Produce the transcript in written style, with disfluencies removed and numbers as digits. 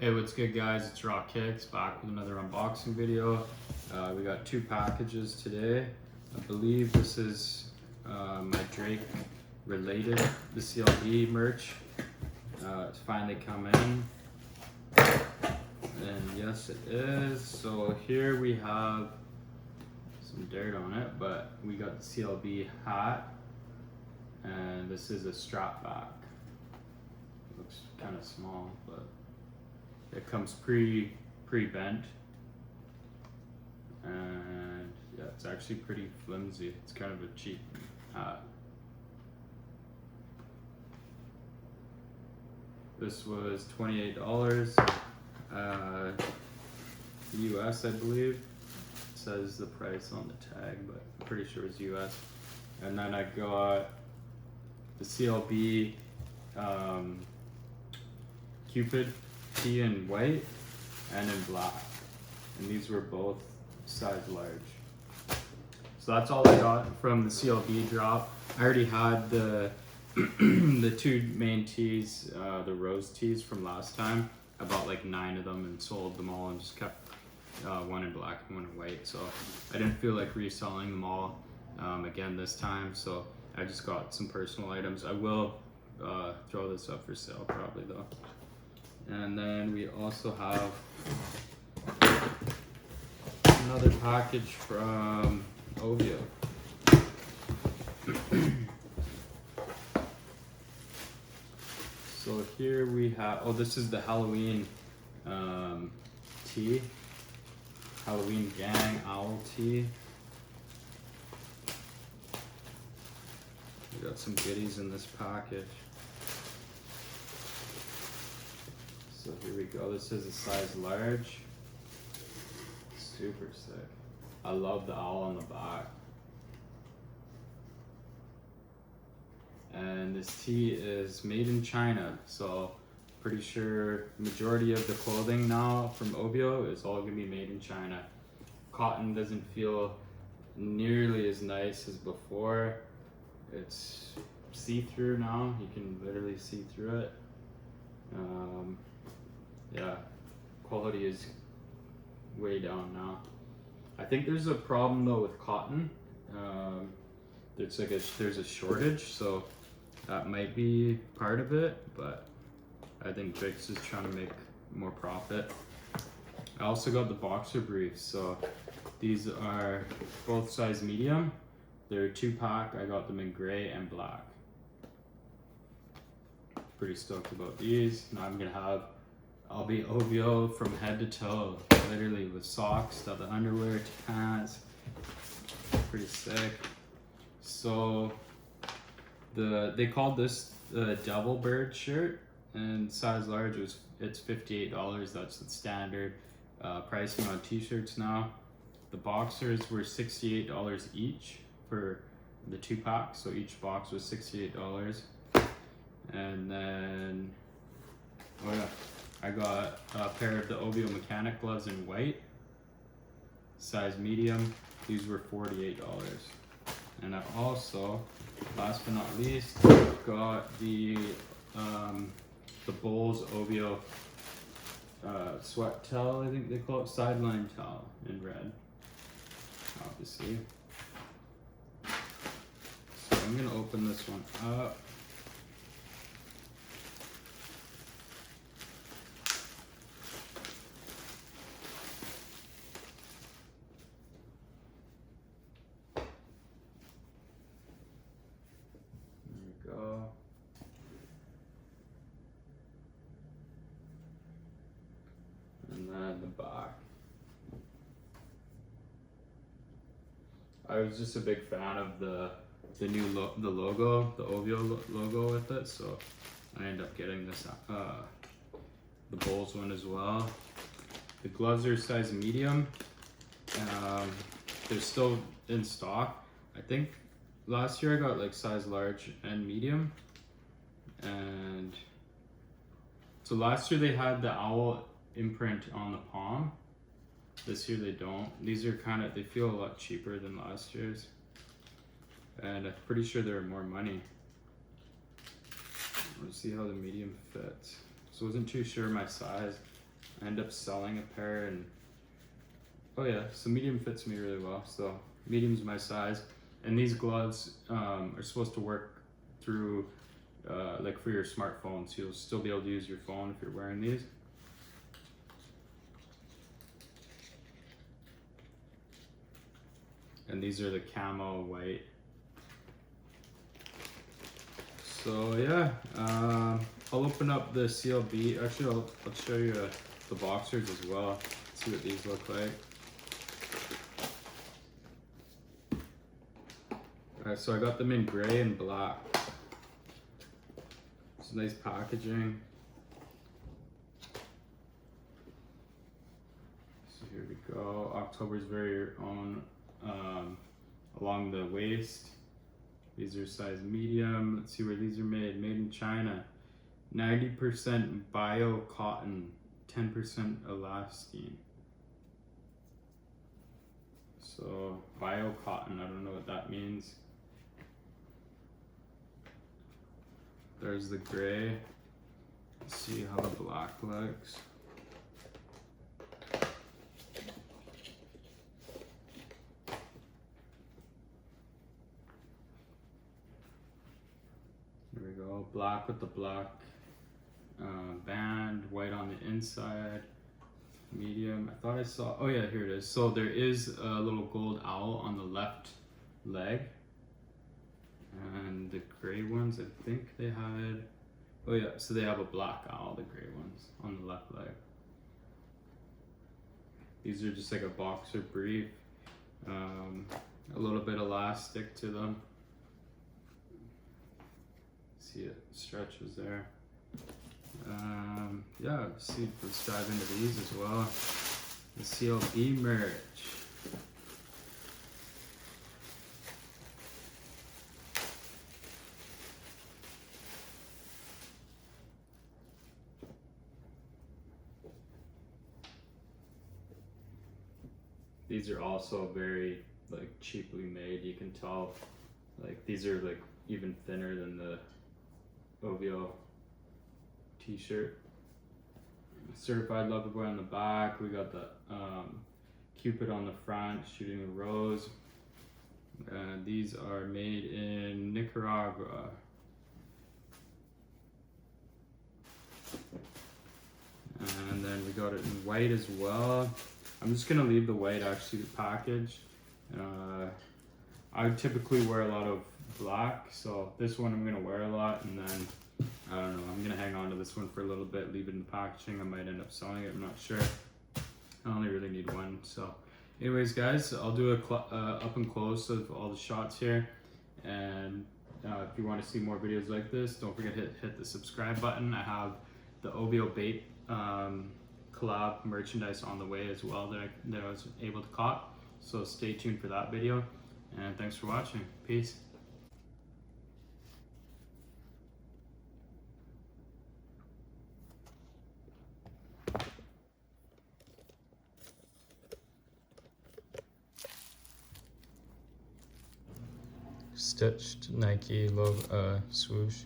Hey, what's good guys? It's Raw Kicks back with another unboxing video. We got two packages today. I believe this is my Drake related, the CLB merch. It's finally come in. And yes it is. So here we have some dirt on it, but we got the CLB hat. And this is a strap back. Looks kind of small, but it comes pre-bent, and yeah, it's actually pretty flimsy. It's kind of a cheap hat. This was $28 US, I believe. It says the price on the tag, but I'm pretty sure it's US. And then I got the CLB Cupid tee in white and in black, and these were both size large. So that's all I got from the CLB drop. I already had the the two main tees, the rose tees from last time. I bought like 9 of them and sold them all and just kept one in black and one in white. So I didn't feel like reselling them all again this time, so I just got some personal items. I will throw this up for sale probably though. And then we also have another package from OVO. So here we have, oh, this is the Halloween tee. Halloween Gang Owl tee. We got some goodies in this package. So here we go, this is a size large. Super sick. I love the owl on the back. And this tee is made in China, so pretty sure majority of the clothing now from OVO is all gonna be made in China. Cotton doesn't feel nearly as nice as before. It's see-through now, you can literally see through it. Yeah, quality is way down now. I think there's a problem though with cotton. There's a shortage, so that might be part of it, but I think Drake's just trying to make more profit. I also got the boxer briefs, so these are both size medium. They're 2-pack. I got them in gray and black. Pretty stoked about these. Now I'll be OVO from head to toe, literally, with socks, to the underwear, to pants. Pretty sick. So they called this the Devil Bird shirt, and size large it's $58. That's the standard pricing on t-shirts now. The boxers were $68 each for the 2-pack, so each box was $68. And then, oh yeah, I got a pair of the OVO Mechanix gloves in white, size medium. These were $48. And I also, last but not least, got the Bulls OVO sweat towel, I think they call it, sideline towel in red, obviously. So I'm gonna open this one up. Go. And then the back. I was just a big fan of the new logo, the OVO logo with it, so I ended up getting this the Bulls one as well. The gloves are size medium. They're still in stock. I think last year I got like size large and medium, and so last year they had the owl imprint on the palm. This year they don't. These are they feel a lot cheaper than last year's, and I'm pretty sure they're more money. Let's see how the medium fits. So I wasn't too sure my size. I end up selling a pair, and oh yeah, so medium fits me really well. So medium's my size, and these gloves are supposed to work through like for your smartphone, so you'll still be able to use your phone if you're wearing these. And these are the camo white. So yeah, I'll open up the CLB. Actually, I'll show you the boxers as well. See what these look like. Alright, so I got them in gray and black. It's nice packaging. So here we go. October's very own along the waist. These are size medium. Let's see where these are made. Made in China. 90% bio cotton, 10% elastane. So bio cotton, I don't know what that means. There's the gray. Let's see how the black looks. There we go, black with the black band, white on the inside, medium. I thought I saw, oh yeah, here it is. So there is a little gold owl on the left leg. And the gray ones, I think they had, oh yeah, so they have a black owl, the gray ones, on the left leg. These are just like a boxer brief, a little bit elastic to them. See it stretches there. Yeah, let's dive into these as well. The CLB merch. These are also very like cheaply made. You can tell, like these are like even thinner than the OVO t-shirt. Certified lover boy on the back. We got the Cupid on the front shooting a rose. These are made in Nicaragua. And then we got it in white as well. I'm just gonna leave the white actually packaged. I typically wear a lot of black, so this one I'm gonna wear a lot, and then I don't know, I'm gonna hang on to this one for a little bit, leave it in the packaging. I might end up selling it, I'm not sure. I only really need one. So anyways guys, I'll do a up and close of all the shots here, and if you want to see more videos like this, don't forget to hit the subscribe button. I have the OVO bait collab merchandise on the way as well that I was able to cop, so stay tuned for that video, and thanks for watching. Peace. Stitched Nike logo swoosh.